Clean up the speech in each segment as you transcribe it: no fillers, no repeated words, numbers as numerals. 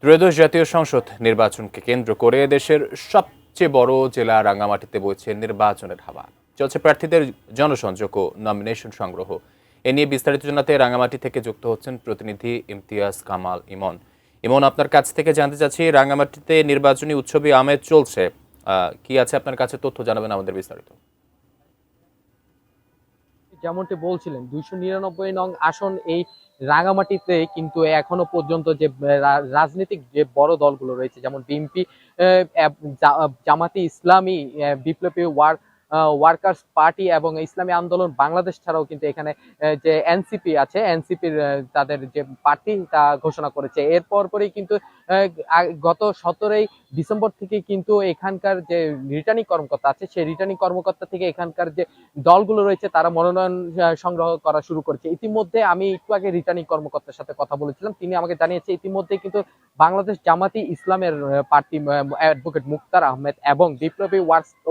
ত্রয়োদশ জাতীয় সংসদ নির্বাচনকে কেন্দ্র করে দেশের সবচেয়ে বড় জেলা রাঙ্গামাটিতে বইছে নির্বাচনের হাওয়া। চলছে প্রার্থীদের জনসংযোগ ও নমিনেশন সংগ্রহ। এ নিয়ে বিস্তারিত জানাতে রাঙ্গামাটি থেকে যুক্ত হচ্ছেন প্রতিনিধি ইমতিয়াজ কামাল ইমন। ইমন, আপনার কাছ থেকে জানতে চাচ্ছি, রাঙ্গামাটিতে নির্বাচনী উৎসবে আমেজ চলছে, কি আছে আপনার কাছে তথ্য জানাবেন আমাদের বিস্তারিত। যেমনটি বলছিলেন 299 নং আসন এই রাঙামাটিতে কিন্তু এখনো পর্যন্ত যে রাজনৈতিক যে বড় দলগুলো রয়েছে যেমন বিএনপি, জামাতি ইসলামী, বিপ্লবী ওয়ার্কার্স পার্টি এবং ইসলামী আন্দোলন বাংলাদেশ ছাড়াও কিন্তু এখানে যে এনসিপি আছে, এনসিপির তাদের যে প্রার্থী তা ঘোষণা করেছে। এরপর পরই কিন্তু গত 17ই ডিসেম্বর থেকে কিন্তু এখানকার যে রিটার্নিং কর্মকর্তা আছে সেই রিটার্নিং কর্মকর্তা থেকে এখানকার যে দলগুলো রয়েছে তারা মনোনয়ন সংগ্রহ করা শুরু করেছে। ইতিমধ্যে আমি একটু আগে রিটার্নিং কর্মকর্তার সাথে কথা বলেছিলাম, তিনি আমাকে জানিয়েছে ইতিমধ্যে কিন্তু বাংলাদেশ জামাতি ইসলামের প্রার্থী অ্যাডভোকেট মুক্তার আহমেদ এবং বিপ্লবী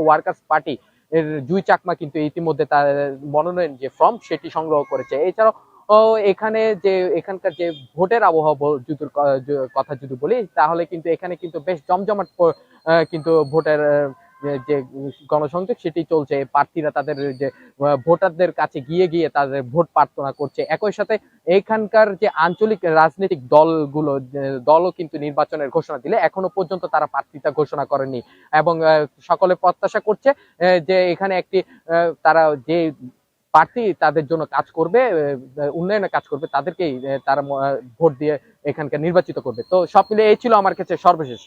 ওয়ার্কার্স পার্টি এর জুই চাকমা কিন্তু ইতিমধ্যে তার মনোনয়ন যে ফর্ম সেটি সংগ্রহ করেছে। এছাড়াও এখানে যে এখানকার যে ভোটের আবহাওয়া কথা যদি বলি তাহলে কিন্তু এখানে কিন্তু বেশ জমজমাট কিন্তু ভোটের যে গণসংযোগ সেটি চলছে। প্রার্থীরা তাদের যে ভোটারদের কাছে গিয়ে গিয়ে তাদের ভোট প্রার্থনা করছে। একই সাথে এখানকার যে আঞ্চলিক রাজনৈতিক দলও কিন্তু নির্বাচনের ঘোষণা দিলে এখনো পর্যন্ত তারা প্রার্থীতা ঘোষণা করেনি এবং সকলে প্রত্যাশা করছে যে এখানে একটি তারা যে প্রার্থী তাদের জন্য কাজ করবে, উন্নয়নে কাজ করবে, তাদেরকেই তারা ভোট দিয়ে এখানকার নির্বাচিত করবে। তো সব মিলে এই ছিল আমার কাছে সর্বশেষ।